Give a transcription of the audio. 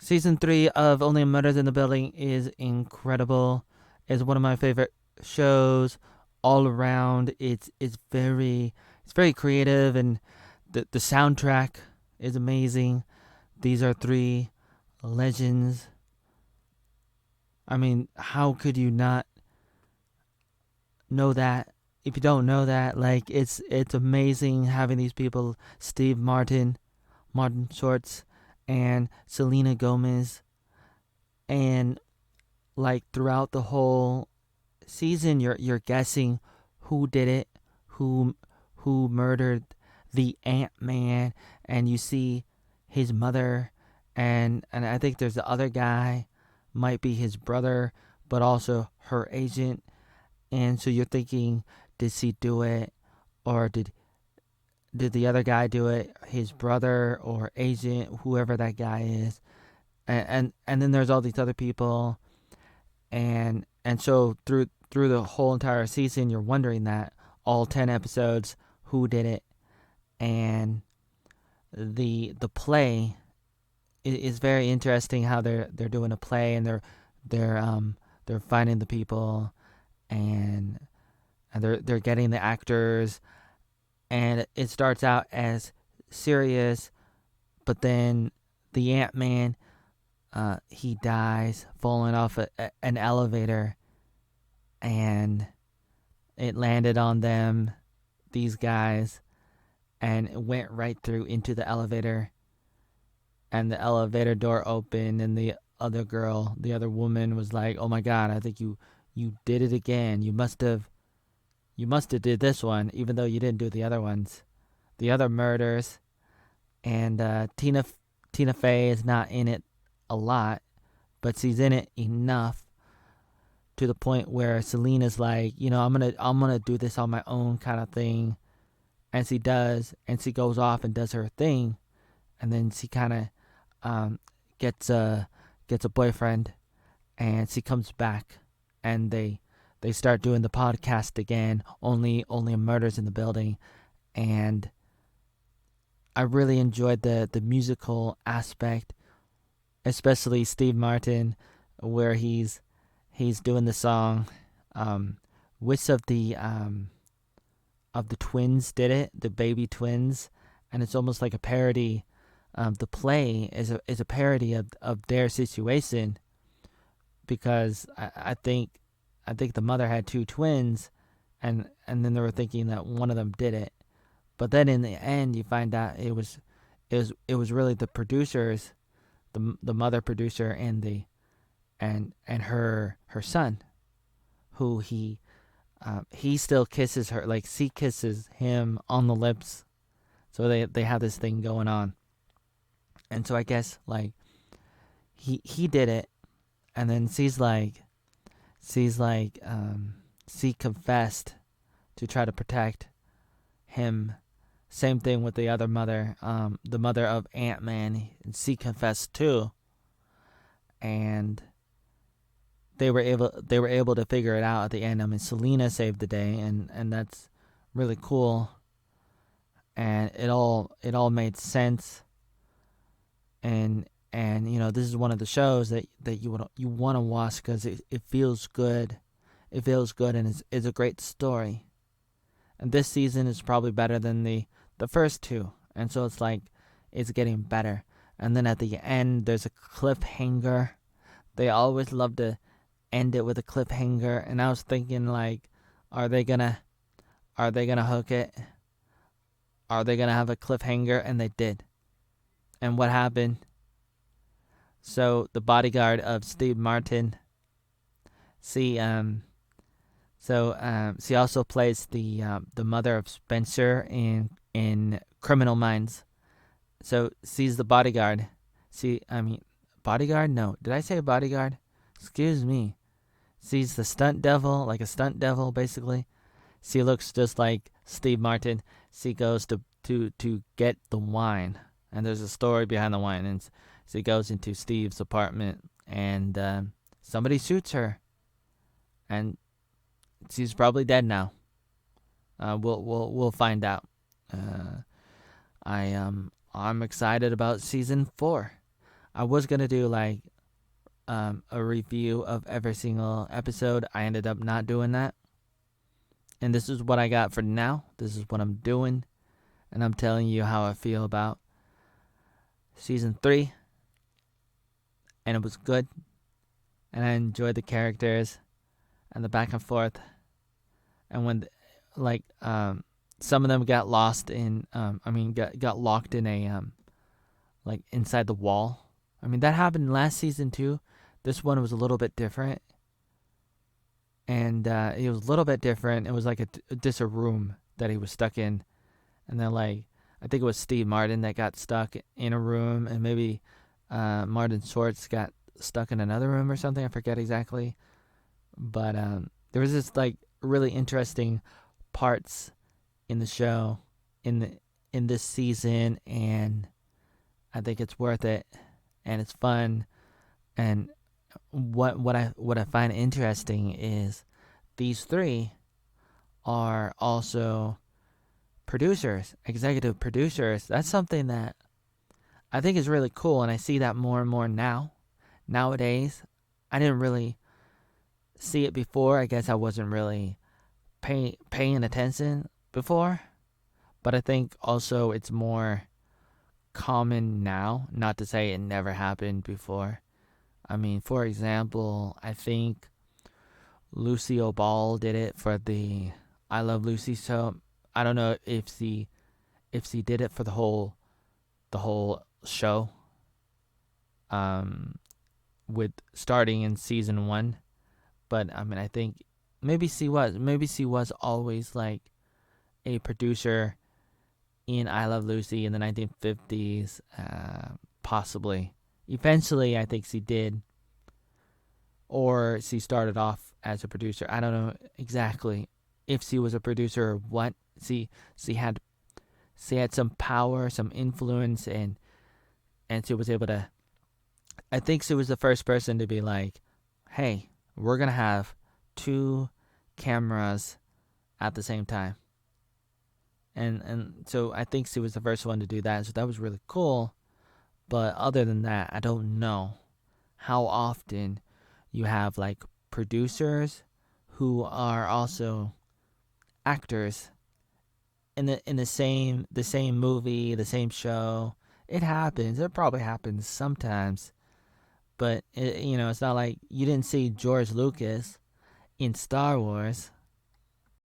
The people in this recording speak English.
Season 3 of Only Murders in the Building is incredible. It's one of my favorite shows all around. It's very creative, and the soundtrack is amazing. These are three legends. I mean, how could you not know that? If you don't know that, like it's amazing having these people, Steve Martin, Martin Shorts, and Selena Gomez, and like throughout the whole season, you're guessing who did it, who who murdered the Ant Man, and you see his mother, and I think there's the other guy, might be his brother, but also her agent, and so you're thinking, did she do it, or did the other guy do it, his brother or agent, whoever that guy is, and then there's all these other people, and so through the whole entire season you're wondering that, all 10 episodes, who did it. And the play is very interesting, how they're doing a play, and they're finding the people, and they're getting the actors, and it starts out as serious, but then the Ant-Man, he dies falling off an elevator, and it landed on them, these guys, and it went right through into the elevator, and the elevator door opened, and the other woman was like, "Oh my god, I think you did it again. You must have did this one, even though you didn't do the other ones, the other murders." And Tina Fey is not in it a lot, but she's in it enough to the point where Selena's like, I'm gonna do this on my own, kind of thing, and she does, and she goes off and does her thing, and then she kind of um, gets a boyfriend, and she comes back, and they start doing the podcast again, only murders in the building, and I really enjoyed the musical aspect, especially Steve Martin, where he's doing the song. Which of the twins did it? The baby twins, and it's almost like a parody. The play is a parody of their situation, because I think the mother had two twins, and then they were thinking that one of them did it, but then in the end you find out it was really the producers, the mother producer, and her son, who he still kisses her, like she kisses him on the lips, so they have this thing going on, and so I guess like he did it, and then she confessed to try to protect him. Same thing with the other mother, the mother of Ant-Man, and she confessed too, and they were able to figure it out at the end. I mean, Selena saved the day, and that's really cool, and it all made sense, and this is one of the shows that you want to watch, because it feels good. It feels good, and it's a great story. And this season is probably better than the first two, and so it's like it's getting better. And then at the end, there's a cliffhanger. They always love to end it with a cliffhanger, and I was thinking like, are they gonna are they gonna hook it? Are they gonna have a cliffhanger? And they did. And what happened? So the bodyguard of Steve Martin, she she also plays the mother of Spencer in Criminal Minds. So she's the bodyguard. I mean, bodyguard? No, did I say bodyguard? Excuse me. She's the stunt devil, like a stunt devil, basically. She looks just like Steve Martin. She goes to get the wine, and there's a story behind the wine, and she goes into Steve's apartment, and somebody shoots her, and she's probably dead now. We'll find out. I'm excited about season 4. I was gonna do like a review of every single episode. I ended up not doing that, and this is what I got for now. This is what I'm doing, and I'm telling you how I feel about season 3, and it was good, and I enjoyed the characters and the back and forth, and when like some of them got lost in got locked in a like inside the wall. I mean that happened last season too. This one was a little bit different, and it was a little bit different. It was like just a room that he was stuck in, and then like I think it was Steve Martin that got stuck in a room, and maybe Martin Shorts got stuck in another room or something. I forget exactly, but there was this like really interesting parts in the show in this season, and I think it's worth it, and it's fun. And what I find interesting is these three are also producers, executive producers. That's something that I think is really cool, and I see that more and more nowadays. I didn't really see it before. I guess I wasn't really paying attention before, but I think also it's more common now. Not to say it never happened before. I mean, for example, I think Lucille Ball did it for the I Love Lucy. So I don't know if she did it for the whole show. Um, with starting in season 1, but I mean, I think maybe she was always like a producer in I Love Lucy in the 1950s, possibly. Eventually, I think she did, or she started off as a producer. I don't know exactly if she was a producer or what. She had she had some power, some influence, and she was able to. I think she was the first person to be like, "Hey, we're gonna have two cameras at the same time," and so I think she was the first one to do that. So that was really cool. But other than that, I don't know how often you have like producers who are also actors in the same movie, the same show. It happens. It probably happens sometimes, but it's not like you didn't see George Lucas in Star Wars.